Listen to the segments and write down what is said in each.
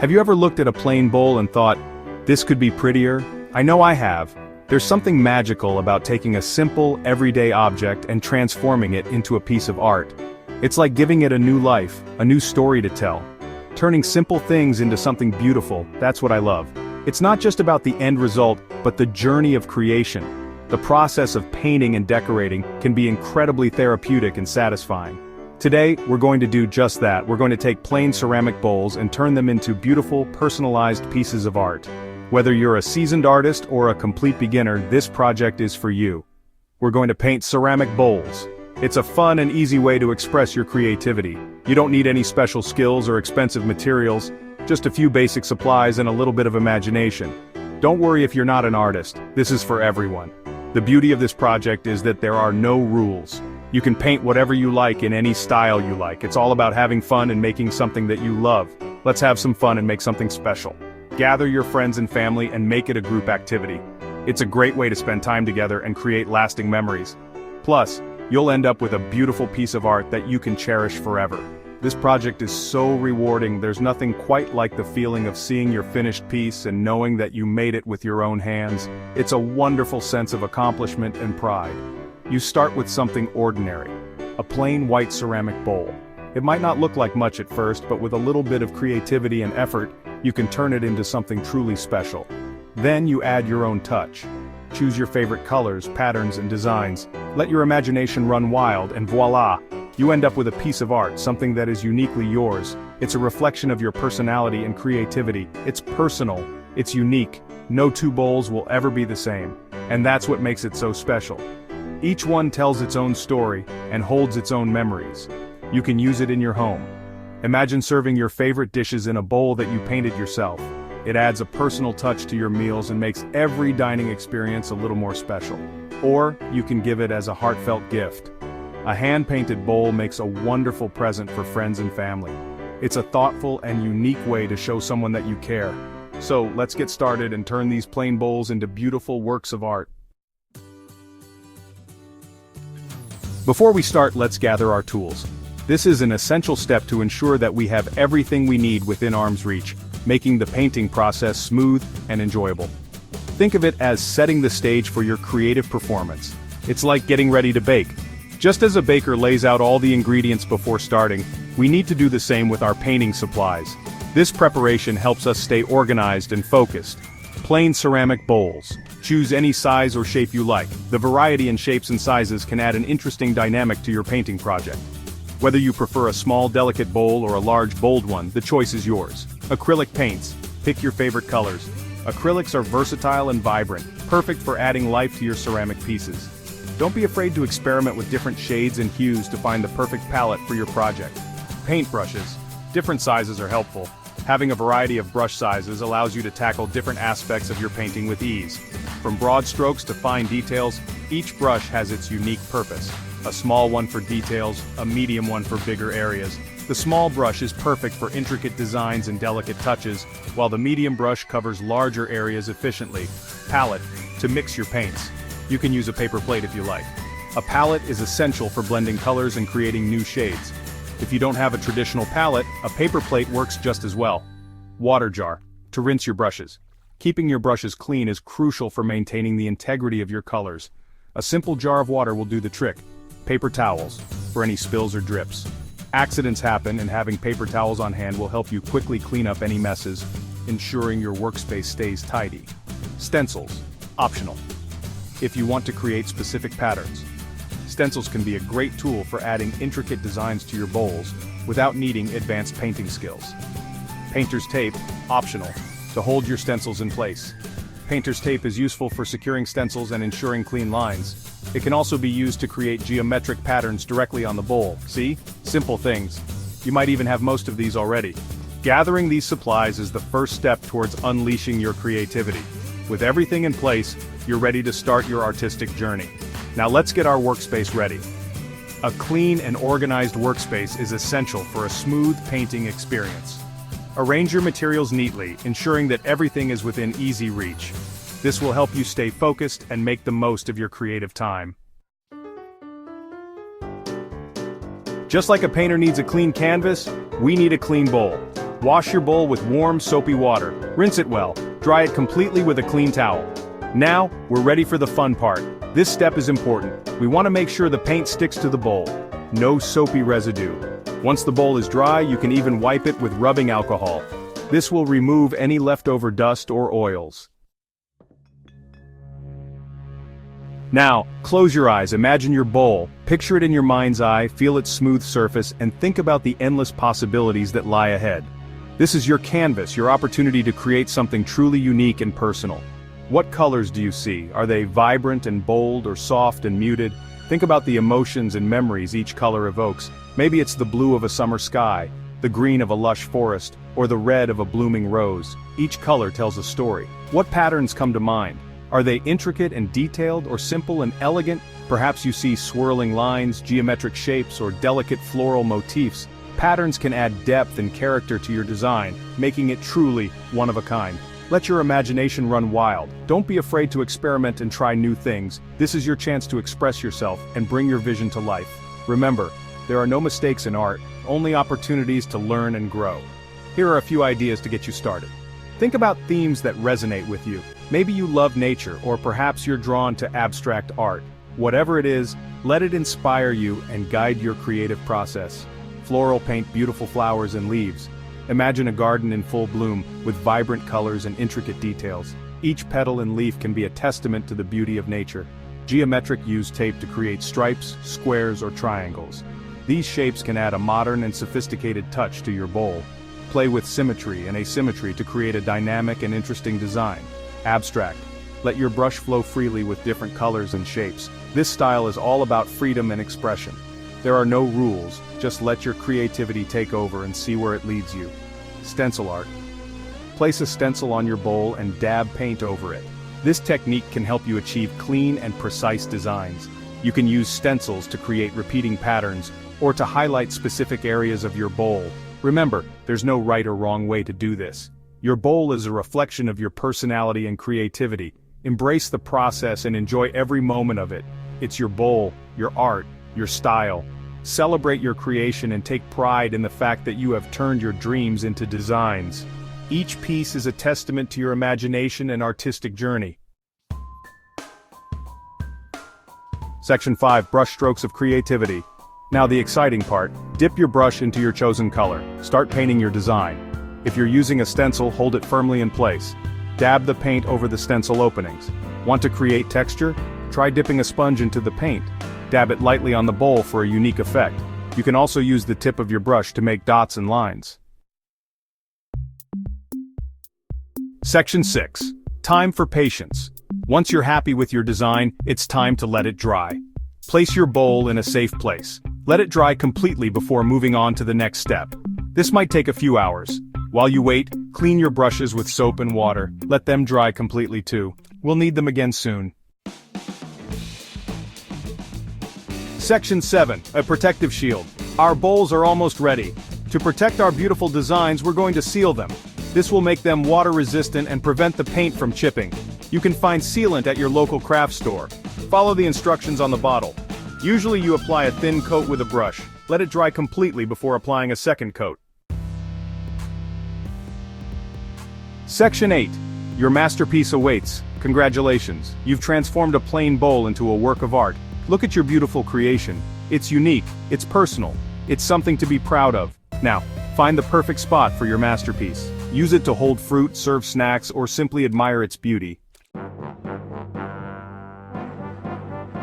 Have you ever looked at a plain bowl and thought, this could be prettier? I know I have. There's something magical about taking a simple, everyday object and transforming it into a piece of art. It's like giving it a new life, a new story to tell. Turning simple things into something beautiful, that's what I love. It's not just about the end result, but the journey of creation. The process of painting and decorating can be incredibly therapeutic and satisfying. Today, we're going to do just that. We're going to take plain ceramic bowls and turn them into beautiful, personalized pieces of art. Whether you're a seasoned artist or a complete beginner, this project is for you. We're going to paint ceramic bowls. It's a fun and easy way to express your creativity. You don't need any special skills or expensive materials, just a few basic supplies and a little bit of imagination. Don't worry if you're not an artist, this is for everyone. The beauty of this project is that there are no rules. You can paint whatever you like in any style you like. It's all about having fun and making something that you love. Let's have some fun and make something special. Gather your friends and family and make it a group activity. It's a great way to spend time together and create lasting memories. Plus, you'll end up with a beautiful piece of art that you can cherish forever. This project is so rewarding. There's nothing quite like the feeling of seeing your finished piece and knowing that you made it with your own hands. It's a wonderful sense of accomplishment and pride. You start with something ordinary, a plain white ceramic bowl. It might not look like much at first, but with a little bit of creativity and effort, you can turn it into something truly special. Then you add your own touch. Choose your favorite colors, patterns, and designs. Let your imagination run wild, and voila! You end up with a piece of art, something that is uniquely yours. It's a reflection of your personality and creativity. It's personal. It's unique. No two bowls will ever be the same. And that's what makes it so special. Each one tells its own story and holds its own memories. You can use it in your home. Imagine serving your favorite dishes in a bowl that you painted yourself. It adds a personal touch to your meals and makes every dining experience a little more special. Or, you can give it as a heartfelt gift. A hand-painted bowl makes a wonderful present for friends and family. It's a thoughtful and unique way to show someone that you care. So, let's get started and turn these plain bowls into beautiful works of art. Before we start, let's gather our tools. This is an essential step to ensure that we have everything we need within arm's reach, making the painting process smooth and enjoyable. Think of it as setting the stage for your creative performance. It's like getting ready to bake. Just as a baker lays out all the ingredients before starting, we need to do the same with our painting supplies. This preparation helps us stay organized and focused. Plain ceramic bowls. Choose any size or shape you like. The variety in shapes and sizes can add an interesting dynamic to your painting project. Whether you prefer a small, delicate bowl or a large, bold one, the choice is yours. Acrylic paints. Pick your favorite colors. Acrylics are versatile and vibrant, perfect for adding life to your ceramic pieces. Don't be afraid to experiment with different shades and hues to find the perfect palette for your project. Paint brushes. Different sizes are helpful. Having a variety of brush sizes allows you to tackle different aspects of your painting with ease. From broad strokes to fine details, each brush has its unique purpose. A small one for details, a medium one for bigger areas. The small brush is perfect for intricate designs and delicate touches, while the medium brush covers larger areas efficiently. Palette, to mix your paints. You can use a paper plate if you like. A palette is essential for blending colors and creating new shades. If you don't have a traditional palette, a paper plate works just as well. Water jar, to rinse your brushes. Keeping your brushes clean is crucial for maintaining the integrity of your colors. A simple jar of water will do the trick. Paper towels, for any spills or drips. Accidents happen, and having paper towels on hand will help you quickly clean up any messes, ensuring your workspace stays tidy. Stencils, optional. If you want to create specific patterns. Stencils can be a great tool for adding intricate designs to your bowls without needing advanced painting skills. Painter's tape, optional, to hold your stencils in place. Painter's tape is useful for securing stencils and ensuring clean lines. It can also be used to create geometric patterns directly on the bowl. See? Simple things. You might even have most of these already. Gathering these supplies is the first step towards unleashing your creativity. With everything in place, you're ready to start your artistic journey. Now let's get our workspace ready. A clean and organized workspace is essential for a smooth painting experience. Arrange your materials neatly, ensuring that everything is within easy reach. This will help you stay focused and make the most of your creative time. Just like a painter needs a clean canvas, we need a clean bowl. Wash your bowl with warm, soapy water. Rinse it well. Dry it completely with a clean towel. Now, we're ready for the fun part. This step is important. We want to make sure the paint sticks to the bowl. No soapy residue. Once the bowl is dry, you can even wipe it with rubbing alcohol. This will remove any leftover dust or oils. Now, close your eyes, imagine your bowl, picture it in your mind's eye, feel its smooth surface, and think about the endless possibilities that lie ahead. This is your canvas, your opportunity to create something truly unique and personal. What colors do you see? Are they vibrant and bold or soft and muted? Think about the emotions and memories each color evokes. Maybe it's the blue of a summer sky, the green of a lush forest, or the red of a blooming rose. Each color tells a story. What patterns come to mind? Are they intricate and detailed, or simple and elegant? Perhaps you see swirling lines, geometric shapes, or delicate floral motifs. Patterns can add depth and character to your design, making it truly one of a kind. Let your imagination run wild. Don't be afraid to experiment and try new things. This is your chance to express yourself and bring your vision to life. Remember, there are no mistakes in art, only opportunities to learn and grow. Here are a few ideas to get you started. Think about themes that resonate with you. Maybe you love nature, or perhaps you're drawn to abstract art. Whatever it is, let it inspire you and guide your creative process. Floral paint beautiful flowers and leaves. Imagine a garden in full bloom, with vibrant colors and intricate details. Each petal and leaf can be a testament to the beauty of nature. Geometric use tape to create stripes, squares, or triangles. These shapes can add a modern and sophisticated touch to your bowl. Play with symmetry and asymmetry to create a dynamic and interesting design. Abstract. Let your brush flow freely with different colors and shapes. This style is all about freedom and expression. There are no rules, just let your creativity take over and see where it leads you. Stencil art. Place a stencil on your bowl and dab paint over it. This technique can help you achieve clean and precise designs. You can use stencils to create repeating patterns, or to highlight specific areas of your bowl. Remember, there's no right or wrong way to do this. Your bowl is a reflection of your personality and creativity. Embrace the process and enjoy every moment of it. It's your bowl, your art, your style. Celebrate your creation and take pride in the fact that you have turned your dreams into designs. Each piece is a testament to your imagination and artistic journey. Section 5. Brush strokes of creativity. Now the exciting part, dip your brush into your chosen color. Start painting your design. If you're using a stencil, hold it firmly in place. Dab the paint over the stencil openings. Want to create texture? Try dipping a sponge into the paint. Dab it lightly on the bowl for a unique effect. You can also use the tip of your brush to make dots and lines. Section 6. Time for patience. Once you're happy with your design, it's time to let it dry. Place your bowl in a safe place. Let it dry completely before moving on to the next step. This might take a few hours. While you wait, clean your brushes with soap and water. Let them dry completely too. We'll need them again soon. Section 7. A protective shield. Our bowls are almost ready. To protect our beautiful designs, we're going to seal them. This will make them water resistant and prevent the paint from chipping. You can find sealant at your local craft store. Follow the instructions on the bottle. Usually you apply a thin coat with a brush. Let it dry completely before applying a second coat. Section 8. Your masterpiece awaits. Congratulations. You've transformed a plain bowl into a work of art. Look at your beautiful creation. It's unique, it's personal, it's something to be proud of. Now, find the perfect spot for your masterpiece. Use it to hold fruit, serve snacks, or simply admire its beauty.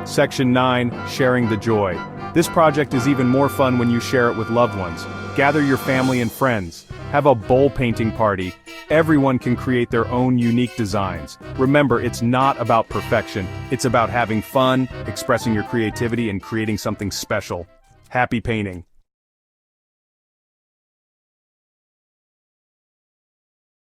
Section 9. Sharing the joy. This project is even more fun when you share it with loved ones. Gather your family and friends. Have a bowl painting party. Everyone can create their own unique designs. Remember, it's not about perfection. It's about having fun, expressing your creativity, and creating something special. Happy painting.